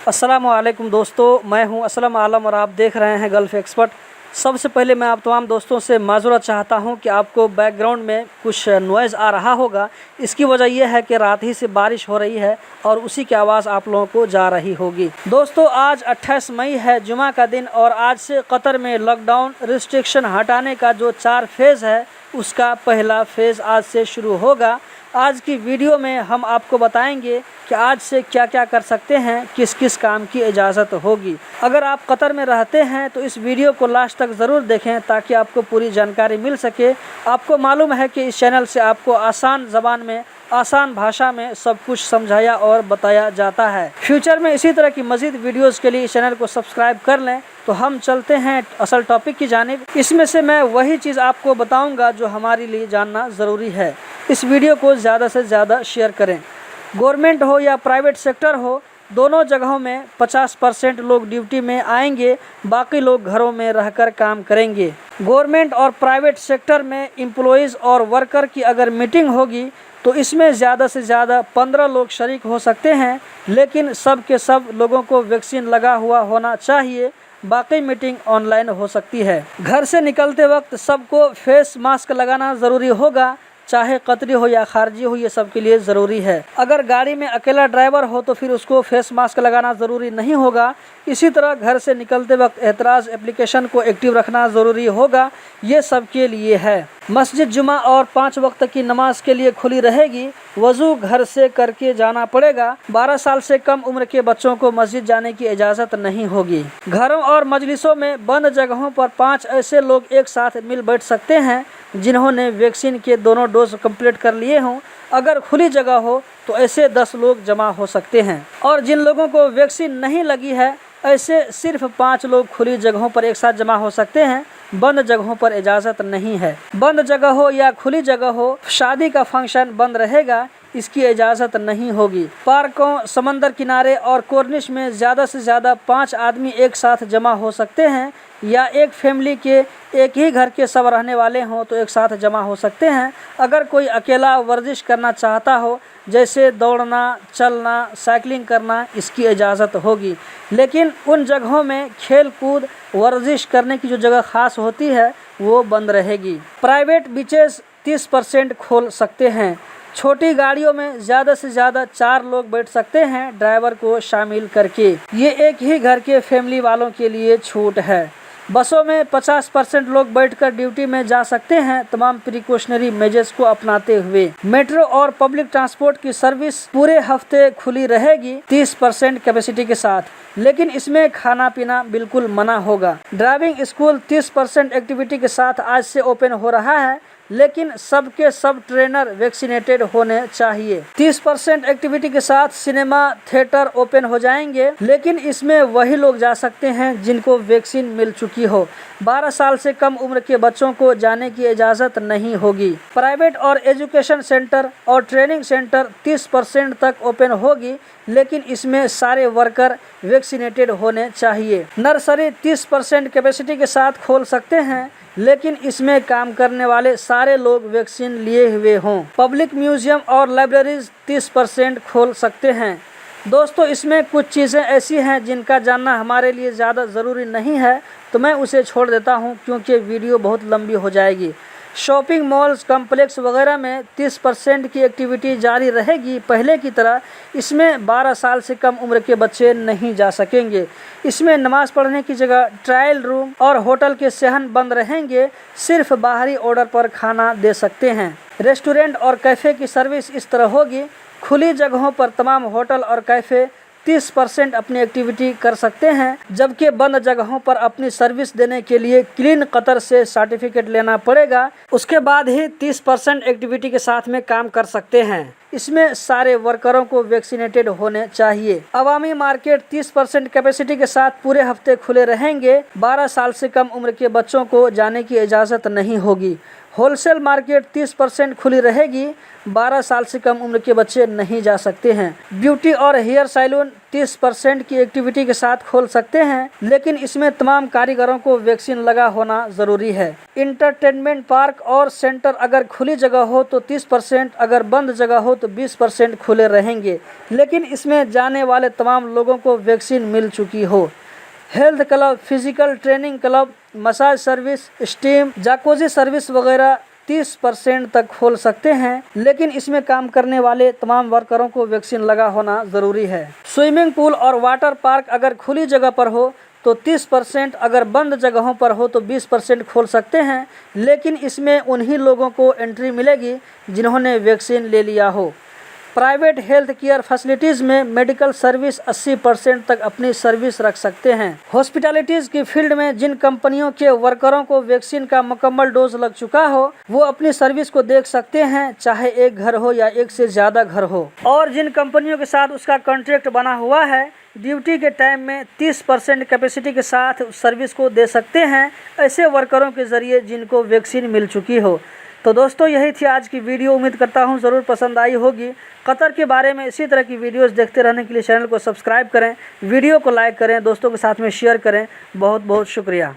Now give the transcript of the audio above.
अस्सलामुअलैकुम दोस्तों, मैं हूं असलम आलम और आप देख रहे हैं गल्फ़ एक्सपर्ट। सबसे पहले मैं आप तमाम दोस्तों से माज़रत चाहता हूं कि आपको बैकग्राउंड में कुछ नॉइज़ आ रहा होगा। इसकी वजह यह है कि रात ही से बारिश हो रही है और उसी की आवाज़ आप लोगों को जा रही होगी। दोस्तों, आज 28 मई है, जुमा का दिन, और आज से कतर में लॉकडाउन रिस्ट्रिक्शन हटाने का जो 4 फेज़ है उसका पहला फेज़ आज से शुरू होगा। आज की वीडियो में हम आपको बताएंगे कि आज से क्या क्या कर सकते हैं, किस किस काम की इजाज़त होगी। अगर आप कतर में रहते हैं तो इस वीडियो को लास्ट तक ज़रूर देखें ताकि आपको पूरी जानकारी मिल सके। आपको मालूम है कि इस चैनल से आपको आसान ज़बान में, आसान भाषा में सब कुछ समझाया और बताया जाता है। फ्यूचर में इसी तरह की मज़ीद वीडियोज़ के लिए इस चैनल को सब्सक्राइब कर लें। तो हम चलते हैं असल टॉपिक की जानिब। इसमें से मैं वही चीज़ आपको बताऊँगा जो हमारे लिए जानना ज़रूरी है। इस वीडियो को ज़्यादा से ज़्यादा शेयर करें। गवर्नमेंट हो या प्राइवेट सेक्टर हो, दोनों जगहों में 50% लोग ड्यूटी में आएंगे, बाकी लोग घरों में रहकर काम करेंगे। गवर्नमेंट और प्राइवेट सेक्टर में एम्प्लॉइज़ और वर्कर की अगर मीटिंग होगी तो इसमें ज़्यादा से ज़्यादा 15 लोग शरीक हो सकते हैं, लेकिन सब के सब लोगों को वैक्सीन लगा हुआ होना चाहिए। बाकी मीटिंग ऑनलाइन हो सकती है। घर से निकलते वक्त सबको फेस मास्क लगाना ज़रूरी होगा, चाहे कतरी हो या खारजी हो, ये सब के लिए ज़रूरी है। अगर गाड़ी में अकेला ड्राइवर हो तो फिर उसको फेस मास्क लगाना ज़रूरी नहीं होगा। इसी तरह घर से निकलते वक्त एतराज़ एप्लीकेशन को एक्टिव रखना ज़रूरी होगा। ये सब के लिए है। मस्जिद जुमा और 5 वक्त की नमाज के लिए खुली रहेगी। वज़ू घर से करके जाना पड़ेगा। 12 साल से कम उम्र के बच्चों को मस्जिद जाने की इजाज़त नहीं होगी। घरों और मजलिसों में बंद जगहों पर 5 ऐसे लोग एक साथ मिल बैठ सकते हैं जिन्होंने वैक्सीन के दोनों डोज कंप्लीट कर लिए हों। अगर खुली जगह हो तो ऐसे 10 लोग जमा हो सकते हैं, और जिन लोगों को वैक्सीन नहीं लगी है ऐसे सिर्फ 5 लोग खुली जगहों पर एक साथ जमा हो सकते हैं। बंद जगहों पर इजाज़त नहीं है। बंद जगह हो या खुली जगह हो, शादी का फंक्शन बंद रहेगा, इसकी इजाज़त नहीं होगी। पार्कों, समंदर किनारे और कॉर्निश में ज़्यादा से ज़्यादा 5 आदमी एक साथ जमा हो सकते हैं, या एक फैमिली के एक ही घर के सब रहने वाले हों तो एक साथ जमा हो सकते हैं। अगर कोई अकेला वर्जिश करना चाहता हो, जैसे दौड़ना, चलना, साइकिलिंग करना, इसकी इजाज़त होगी। लेकिन उन जगहों में खेल कूद, वर्जिश करने की जो जगह ख़ास होती है वो बंद रहेगी। प्राइवेट बीचेस 30% खोल सकते हैं। छोटी गाड़ियों में ज़्यादा से ज़्यादा 4 लोग बैठ सकते हैं, ड्राइवर को शामिल करके। ये एक ही घर के फैमिली वालों के लिए छूट है। बसों में 50% लोग बैठकर ड्यूटी में जा सकते हैं, तमाम प्रिकॉशनरी मेजर्स को अपनाते हुए। मेट्रो और पब्लिक ट्रांसपोर्ट की सर्विस पूरे हफ्ते खुली रहेगी 30% कैपेसिटी के साथ, लेकिन इसमें खाना पीना बिल्कुल मना होगा। ड्राइविंग स्कूल 30% एक्टिविटी के साथ आज से ओपन हो रहा है, लेकिन सबके सब ट्रेनर वैक्सीनेटेड होने चाहिए। 30% एक्टिविटी के साथ सिनेमा थिएटर ओपन हो जाएंगे, लेकिन इसमें वही लोग जा सकते हैं जिनको वैक्सीन मिल चुकी हो। 12 साल से कम उम्र के बच्चों को जाने की इजाज़त नहीं होगी। प्राइवेट और एजुकेशन सेंटर और ट्रेनिंग सेंटर 30% तक ओपन होगी, लेकिन इसमें सारे वर्कर वैक्सीनेटेड होने चाहिए। नर्सरी 30% कैपेसिटी के साथ खोल सकते हैं, लेकिन इसमें काम करने वाले सारे लोग वैक्सीन लिए हुए हों। पब्लिक म्यूजियम और लाइब्रेरीज 30% खोल सकते हैं। दोस्तों, इसमें कुछ चीज़ें ऐसी हैं जिनका जानना हमारे लिए ज़्यादा ज़रूरी नहीं है, तो मैं उसे छोड़ देता हूं क्योंकि वीडियो बहुत लंबी हो जाएगी। शॉपिंग मॉल्स, कम्प्लेक्स वगैरह में 30% की एक्टिविटी जारी रहेगी पहले की तरह। इसमें 12 साल से कम उम्र के बच्चे नहीं जा सकेंगे। इसमें नमाज़ पढ़ने की जगह ट्रायल रूम और होटल के सहन बंद रहेंगे, सिर्फ बाहरी ऑर्डर पर खाना दे सकते हैं। रेस्टोरेंट और कैफ़े की सर्विस इस तरह होगी। खुली जगहों पर तमाम होटल और कैफ़े 30% अपनी एक्टिविटी कर सकते हैं, जबकि बंद जगहों पर अपनी सर्विस देने के लिए क्लीन कतर से सर्टिफिकेट लेना पड़ेगा। उसके बाद ही 30% एक्टिविटी के साथ में काम कर सकते हैं। इसमें सारे वर्करों को वैक्सीनेटेड होने चाहिए। अवामी मार्केट 30% कैपेसिटी के साथ पूरे हफ्ते खुले रहेंगे। 12 साल से कम उम्र के बच्चों को जाने की इजाज़त नहीं होगी। होलसेल मार्केट 30% खुली रहेगी। 12 साल से कम उम्र के बच्चे नहीं जा सकते हैं। ब्यूटी और हेयर सैलून 30% की एक्टिविटी के साथ खोल सकते हैं, लेकिन इसमें तमाम कारीगरों को वैक्सीन लगा होना ज़रूरी है। इंटरटेनमेंट पार्क और सेंटर अगर खुली जगह हो तो 30%, अगर बंद जगह हो तो 20% खुले रहेंगे, लेकिन इसमें जाने वाले तमाम लोगों को वैक्सीन मिल चुकी हो। Health club, physical training club, massage service, steam, jacuzzi service वगैरह 30% तक खोल सकते हैं, लेकिन इसमें काम करने वाले तमाम वर्करों को वैक्सीन लगा होना ज़रूरी है। स्विमिंग पूल और वाटर पार्क अगर खुली जगह पर हो तो 30%, अगर बंद जगहों पर हो तो 20% खोल सकते हैं, लेकिन इसमें उन्हीं लोगों को एंट्री मिलेगी जिन्होंने वैक्सीन ले लिया हो। प्राइवेट हेल्थ केयर फैसिलिटीज़ में मेडिकल सर्विस 80% तक अपनी सर्विस रख सकते हैं। हॉस्पिटैलिटीज़ की फील्ड में जिन कंपनियों के वर्करों को वैक्सीन का मुकम्मल डोज लग चुका हो वो अपनी सर्विस को देख सकते हैं, चाहे एक घर हो या एक से ज़्यादा घर हो। और जिन कंपनियों के साथ उसका कॉन्ट्रैक्ट बना हुआ है, ड्यूटी के टाइम में 30% कैपेसिटी के साथ सर्विस को दे सकते हैं, ऐसे वर्करों के ज़रिए जिनको वैक्सीन मिल चुकी हो। तो दोस्तों, यही थी आज की वीडियो। उम्मीद करता हूँ ज़रूर पसंद आई होगी। कतर के बारे में इसी तरह की वीडियोस देखते रहने के लिए चैनल को सब्सक्राइब करें, वीडियो को लाइक करें, दोस्तों के साथ में शेयर करें। बहुत बहुत शुक्रिया।